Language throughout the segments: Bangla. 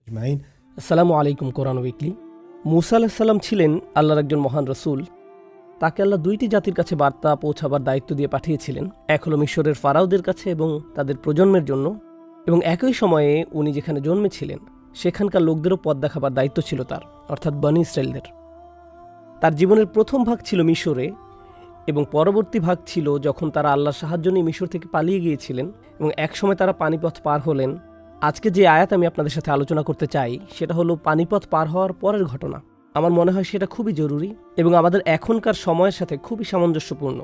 আজমাইন। আসসালামু আলাইকুম। কোরআন উইকলি। মুসা আলাইহিস সালাম ছিলেন আল্লাহর একজন মহান রসুল। তাকে আল্লাহ দুইটি জাতির কাছে বার্তা পৌঁছাবার দায়িত্ব দিয়ে পাঠিয়েছিলেন। এক হলো মিশরের ফারাওদের কাছে এবং তাদের প্রজন্মের জন্য, এবং একই সময়ে উনি যেখানে জন্মেছিলেন সেখানকার লোকদেরও পথ দেখাবার দায়িত্ব ছিল তার, অর্থাৎ বনী ইসরাইলদের। তার জীবনের প্রথম ভাগ ছিল মিশরে, এবং পরবর্তী ভাগ ছিল যখন তারা আল্লাহর সাহায্য নিয়ে মিশর থেকে পালিয়ে গিয়েছিলেন এবং একসময় তারা পানিপথ পার হলেন। আজকে যে আয়াত আমি আপনাদের সাথে আলোচনা করতে চাই সেটা হলো পানিপথ পার হওয়ার পরের ঘটনা। আমার মনে হয় সেটা খুবই জরুরি এবং আমাদের এখনকার সময়ের সাথে খুবই সামঞ্জস্যপূর্ণ।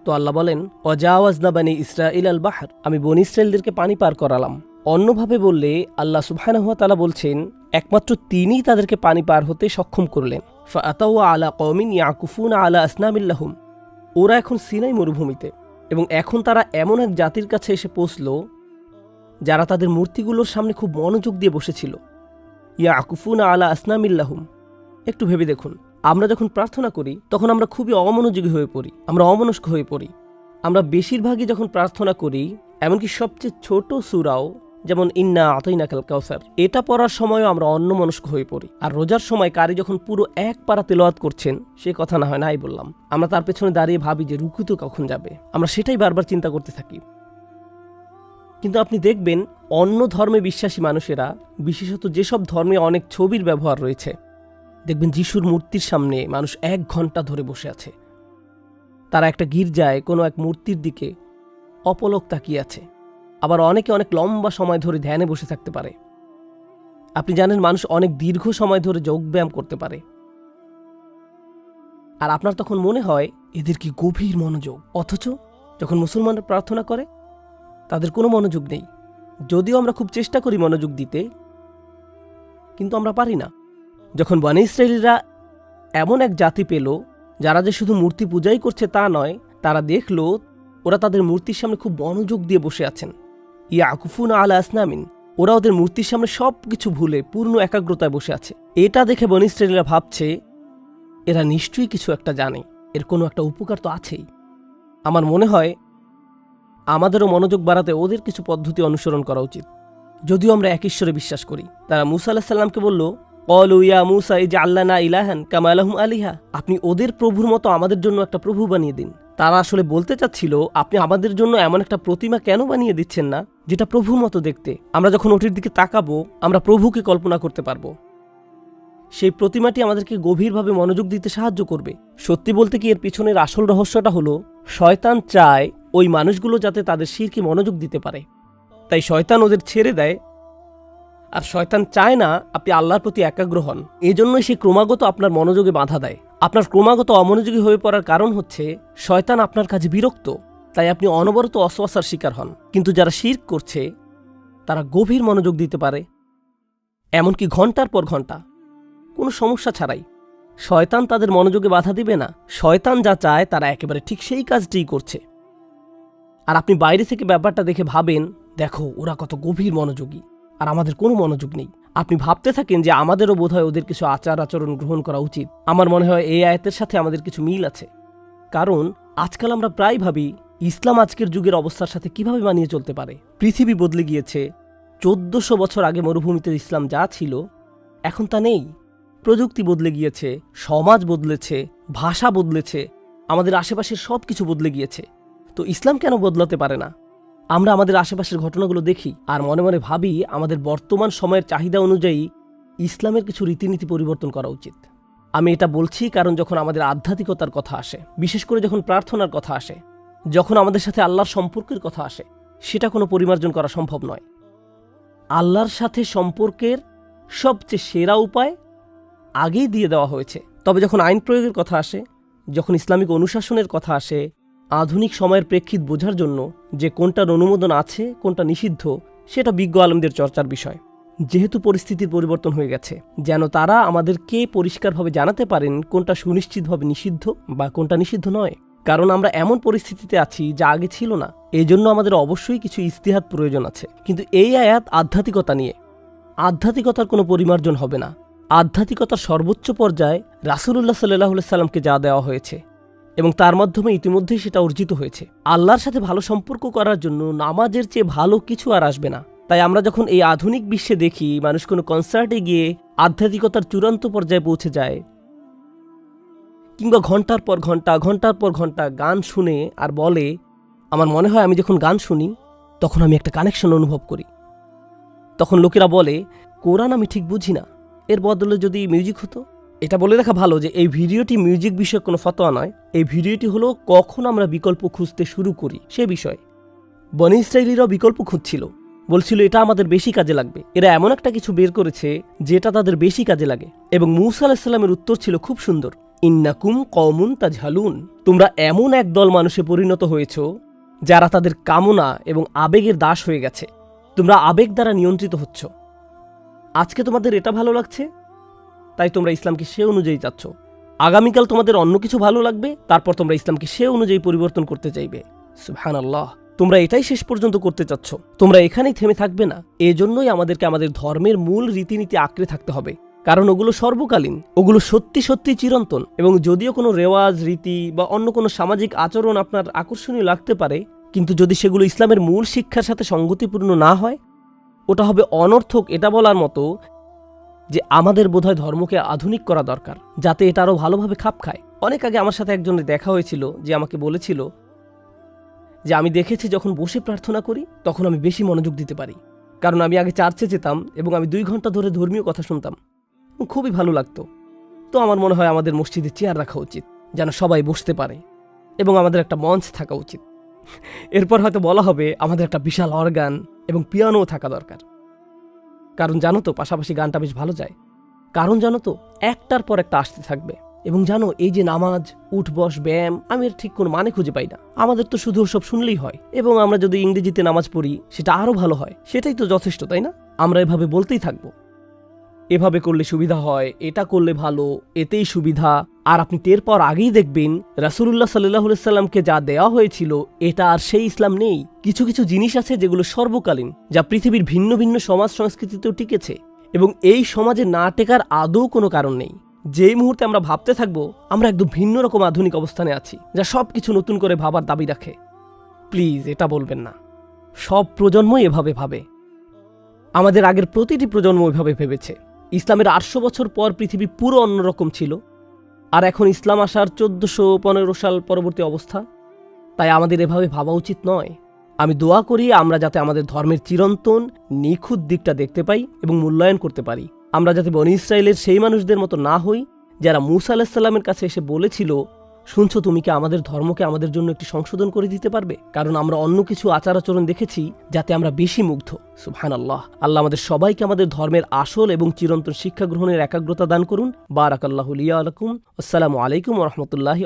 তো আল্লাহ বলেন, ওয়াজাওয়াজনা বানি ইসরাঈল আল বাহর, আমি বনী ইসরাইলদেরকে পানি পার করালাম। অন্যভাবে বললে আল্লাহ সুবহানাহু ওয়া তাআলা বলছেন একমাত্র তিনিই তাদেরকে পানি পার হতে সক্ষম করলেন। ফাআতাউ আলা কওমিন ইয়াকুফুনা আলা আসনামিল লাহুম, ওরা এখন সিনাই মরুভূমিতে, এবং এখন তারা এমন এক জাতির কাছে এসে পৌঁছল যারা তাদের মূর্তিগুলোর সামনে খুব মনোযোগ দিয়ে বসেছিল। ইয়াকুফুনা আলা আসনামিল লাহুম। একটু ভেবে দেখুন, আমরা যখন প্রার্থনা করি তখন আমরা খুবই অমনোযোগী হয়ে পড়ি, আমরা অমনস্ক হয়ে পড়ি। আমরা বেশিরভাগই যখন প্রার্থনা করি, এমনকি সবচেয়ে ছোট সূরাও যেমন ইন্না আতাইনাকাল কাউসার, এটা পড়ার সময়ও আমরা অন্যমনস্ক হয়ে পড়ি। আর রোজার সময় কারি যখন পুরো এক পারা তেলাওয়াত করছেন, সে কথা না হয় নাই বললাম, আমরা তার পেছনে দাঁড়িয়ে ভাবি যে রুকু তো কখন যাবে, আমরা সেটাই বারবার চিন্তা করতে থাকি। কিন্তু আপনি দেখবেন অন্য ধর্মে বিশ্বাসী মানুষেরা, বিশেষত যেসব ধর্মে অনেক ছবির ব্যবহার রয়েছে, দেখবেন যিশুর মূর্তির সামনে মানুষ 1 ঘন্টা ধরে বসে আছে। তারা একটা গির্জায় কোনো এক মূর্তির দিকে অপলক তাকিয়ে আছে। আবার অনেকে অনেক লম্বা সময় ধরে ধ্যানে বসে থাকতে পারে। আপনি জানেন মানুষ অনেক দীর্ঘ সময় ধরে যোগব্যায়াম করতে পারে। আর আপনার তখন মনে হয় এদের কি গভীর মনোযোগ, অথচ যখন মুসলমানরা প্রার্থনা করে তাদের কোনো মনোযোগ নেই। যদিও আমরা খুব চেষ্টা করি মনোযোগ দিতে, কিন্তু আমরা পারি না। যখন বনী ইসরাইলরা এমন এক জাতি পেল যারা যে শুধু মূর্তি পূজাই করছে তা নয়, তারা দেখল ওরা তাদের মূর্তির সামনে খুব মনোযোগ দিয়ে বসে আছেন। ইয়াকুফুনা আলা আসনামিন, ওরা ওদের মূর্তির সামনে সব কিছু ভুলে পূর্ণ একাগ্রতায় বসে আছে। এটা দেখে বনী ইসরাইলরা ভাবছে এরা নিশ্চয়ই কিছু একটা জানে, এর কোনো একটা উপকার তো আছেই। আমার মনে হয় আমাদেরও মনোযোগ বাড়াতে ওদের কিছু পদ্ধতি অনুসরণ করা উচিত। যদিও আমরা এক ঈশ্বরে বিশ্বাস করি। তারা মুসা আলাইহিস সালামকে বলল, ক্বালু ইয়া মুসা ইজআল লানা ইলাহান কামা লাহুম আলিহা, আপনি ওদের প্রভুর মতো আমাদের জন্য একটা প্রভু বানিয়ে দিন। তারা আসলে বলতে চাচ্ছিল, আপনি আমাদের জন্য এমন একটা প্রতিমা কেন বানিয়ে দিচ্ছেন না যেটা প্রভুর মতো দেখতে? আমরা যখন ওটির দিকে তাকাবো আমরা প্রভুকে কল্পনা করতে পারবো। সেই প্রতিমাটি আমাদেরকে গভীরভাবে মনোযোগ দিতে সাহায্য করবে। সত্যি বলতে কি, এর পিছনের আসল রহস্যটা হলো শয়তান চায় ওই মানুষগুলো যাতে তাদের শিরকে মনোযোগ দিতে পারে, তাই শয়তান ওদের ছেড়ে দেয়। আর শয়তান চায় না আপনি আল্লাহর প্রতি একাগ্র হন, এজন্যই সে ক্রমাগত আপনার মনোযোগে বাধা দেয়। আপনার ক্রমাগত অমনোযোগী হয়ে পড়ার কারণ হচ্ছে শয়তান আপনার কাছে বিরক্ত, তাই আপনি অনবরত অসওয়াসার শিকার হন। কিন্তু যারা শিরক করছে তারা গভীর মনোযোগ দিতে পারে, এমনকি ঘন্টার পর ঘন্টা, কোনো সমস্যা ছাড়াই। শয়তান তাদের মনোযোগে বাধা দিবে না। শয়তান যা চায় তারা একেবারে ঠিক সেই কাজটিই করছে। আর আপনি বাইরে থেকে ব্যাপারটা দেখে ভাবেন, দেখো ওরা কত গভীর মনোযোগী, আর আমাদের কোনো মনোযোগ নেই। আপনি ভাবতে থাকেন যে আমাদেরও বোধহয় ওদের কিছু আচার আচরণ গ্রহণ করা উচিত। আমার মনে হয় এই আয়াতের সাথে আমাদের কিছু মিল আছে। কারণ আজকাল আমরা প্রায় ভাবি ইসলাম আজকের যুগের অবস্থার সাথে কিভাবে মানিয়ে চলতে পারে। পৃথিবী বদলে গিয়েছে। 1400 বছর আগে মরুভূমিতে ইসলাম যা ছিল এখন তা নেই। প্রযুক্তি বদলে গিয়েছে, সমাজ বদলেছে, ভাষা বদলেছে, আমাদের আশেপাশের সব কিছু বদলে গিয়েছে। তো ইসলাম কেন বদলাতে পারে না? আমরা আমাদের আশেপাশের ঘটনাগুলো দেখি আর মনে মনে ভাবি আমাদের বর্তমান সময়ের চাহিদা অনুযায়ী ইসলামের কিছু রীতিনীতি পরিবর্তন করা উচিত। আমি এটা বলছি কারণ যখন আমাদের আধ্যাত্মিকতার কথা আসে, বিশেষ করে যখন প্রার্থনার কথা আসে, যখন আমাদের সাথে আল্লাহর সম্পর্কের কথা আসে, সেটা কোনো পরিমার্জন করা সম্ভব নয়। আল্লাহর সাথে সম্পর্কের সবচেয়ে সেরা উপায় আগেই দিয়ে দেওয়া হয়েছে। তবে যখন আইন প্রয়োগের কথা আসে, যখন ইসলামিক অনুশাসনের কথা আসে, আধুনিক সময়ের প্রেক্ষিত বোঝার জন্য যে কোনটার অনুমোদন আছে কোনটা নিষিদ্ধ, সেটা বিজ্ঞ আলেমদের চর্চার বিষয়। যেহেতু পরিস্থিতির পরিবর্তন হয়ে গেছে, যেন তারা আমাদেরকে পরিষ্কারভাবে জানাতে পারেন কোনটা সুনিশ্চিতভাবে নিষিদ্ধ বা কোনটা নিষিদ্ধ নয়। কারণ আমরা এমন পরিস্থিতিতে আছি যা আগে ছিল না, এই জন্য আমাদের অবশ্যই কিছু ইজতিহাদ প্রয়োজন আছে। কিন্তু এই আয়াত আধ্যাত্মিকতা নিয়ে, আধ্যাত্মিকতার কোনো পরিমার্জন হবে না। আধ্যাত্মিকতার সর্বোচ্চ পর্যায়ে রাসূলুল্লাহ সাল্লাল্লাহু আলাইহি সাল্লামকে যা দেওয়া হয়েছে এবং তার মাধ্যমে ইতিমধ্যেই সেটা অর্জিত হয়েছে। আল্লাহর সাথে ভালো সম্পর্ক করার জন্য নামাজের চেয়ে ভালো কিছু আর আসবে না। তাই আমরা যখন এই আধুনিক বিশ্বে দেখি মানুষ কোনো কনসার্টে গিয়ে আধ্যাত্মিকতার চূড়ান্ত পর্যায়ে পৌঁছে যায়, কিংবা ঘন্টার পর ঘন্টা ঘন্টার পর ঘন্টা গান শুনে আর বলে, আমার মনে হয় আমি যখন গান শুনি তখন আমি একটা কানেকশন অনুভব করি। তখন লোকেরা বলে, কোরআন আমি ঠিক বুঝি না, এর বদলে যদি মিউজিক হতো। এটা বলে রাখা ভালো যে এই ভিডিওটি মিউজিক বিষয়ক কোনো ফতোয়া নয়। এই ভিডিওটি হলো কখন আমরা বিকল্প খুঁজতে শুরু করি সে বিষয়। বনী ইসরাঈলীরাও বিকল্প খুঁজছিল, বলছিল এটা আমাদের বেশি কাজে লাগবে। এরা এমন একটা কিছু বের করেছে যেটা তাদের বেশি কাজে লাগে। এবং মূসা আলাইহিস সালামের উত্তর ছিল খুব সুন্দর, ইন্নাকুম কওমুন তাজহালুন, তোমরা এমন এক দল মানুষে পরিণত হয়েছ যারা তাদের কামনা এবং আবেগের দাস হয়ে গেছে। তোমরা আবেগ দ্বারা নিয়ন্ত্রিত হচ্ছ। আজকে তোমাদের এটা ভালো লাগছে, তাই তোমরা ইসলামকে সে অনুযায়ী চাচ্ছ। আগামীকাল তোমাদের অন্য কিছু ভালো লাগবে, তারপর তোমরা ইসলামকে সে অনুযায়ী পরিবর্তন করতে চাইবে। সুবহানাল্লাহ, তোমরা এটাই শেষ পর্যন্ত করতে চাচ্ছ, তোমরা এখানেই থেমে থাকবে না। এজন্যই আমাদেরকে আমাদের ধর্মের মূল রীতিনীতি আঁকড়ে থাকতে হবে, কারণ ওগুলো সর্বকালীন, ওগুলো সত্যি সত্যি চিরন্তন। এবং যদিও কোনো রেওয়াজ, রীতি বা অন্য কোনো সামাজিক আচরণ আপনার আকর্ষণীয় লাগতে পারে, কিন্তু যদি সেগুলো ইসলামের মূল শিক্ষার সাথে সঙ্গতিপূর্ণ না হয়, ওটা হবে অনর্থক। এটা বলার মতো যে আমাদের বোধহয় ধর্মকে আধুনিক করা দরকার, যাতে এটা আরও ভালোভাবে খাপ খায়। অনেক আগে আমার সাথে একজনের দেখা হয়েছিল, যে আমাকে বলেছিল যে আমি দেখেছি যখন বসে প্রার্থনা করি তখন আমি বেশি মনোযোগ দিতে পারি, কারণ আমি আগে চার্চে যেতাম এবং আমি 2 ঘন্টা ধরে ধর্মীয় কথা শুনতাম, খুবই ভালো লাগতো। তো আমার মনে হয় আমাদের মসজিদে চেয়ার রাখা উচিত, যেন সবাই বসতে পারে, এবং আমাদের একটা মঞ্চ থাকা উচিত। এরপর হয়তো বলা হবে আমাদের একটা বিশাল অর্গান এবং পিয়ানোও থাকা দরকার, কারণ জানো তো পাশাপাশি গানটা বেশ ভালো যায়। কারণ জানো তো একটার পর একটা আসতে থাকবে। এবং জানো, এই যে নামাজ, উঠবস, ব্যায়াম, আমি এর ঠিক কোনো মানে খুঁজে পাই না। আমাদের তো শুধু সব শুনলেই হয়, এবং আমরা যদি ইংরেজিতে নামাজ পড়ি সেটা আরও ভালো হয়, সেটাই তো যথেষ্ট, তাই না? আমরা এভাবে বলতেই থাকবো, এভাবে করলে সুবিধা হয়, এটা করলে ভালো, এতেই সুবিধা। আর আপনি টের পাওয়ার আগেই দেখবেন রাসূলুল্লাহ সাল্লাল্লাহু আলাইহি সাল্লামকে যা দেওয়া হয়েছিল এটা আর সেই ইসলাম নেই। কিছু কিছু জিনিস আছে যেগুলো সর্বকালীন, যা পৃথিবীর ভিন্ন ভিন্ন সমাজ সংস্কৃতিতেও টিকেছে, এবং এই সমাজে না টেকার আদৌ কোনো কারণ নেই। যেই মুহূর্তে আমরা ভাবতে থাকবো আমরা একদম ভিন্ন রকম আধুনিক অবস্থানে আছি, যা সব কিছু নতুন করে ভাবার দাবি রাখে, প্লিজ এটা বলবেন না। সব প্রজন্মই এভাবে ভাবে, আমাদের আগের প্রতিটি প্রজন্ম এভাবে ভেবেছে। ইসলামের 800 বছর পর পৃথিবী পুরো অন্যরকম ছিল, আর এখন ইসলাম আসার 1415 সাল পরবর্তী অবস্থা। তাই আমাদের এভাবে ভাবা উচিত নয়। আমি দোয়া করি আমরা যাতে আমাদের ধর্মের চিরন্তন নিখুঁত দিকটা দেখতে পাই এবং মূল্যায়ন করতে পারি। আমরা যাতে বনী ইসরাইলের সেই মানুষদের মতো না হই যারা মূসা আলাইহিস সালামের কাছে এসে বলেছিল, শুনছো, তুমি কি আমাদের ধর্মকে আমাদের জন্য একটি সংশোধন করে দিতে পারবে? কারণ আমরা অন্য কিছু আচার আচরণ দেখেছি যাতে আমরা বেশি মুগ্ধ। সুবহানাল্লাহ। আল্লাহ আমাদের সবাইকে আমাদের ধর্মের আসল এবং চিরন্তন শিক্ষা গ্রহণের একাগ্রতা দান করুন। বারাকাল্লাহু লিয়া ওয়া লাকুম। আসসালামু আলাইকুম ওয়া রাহমাতুল্লাহি।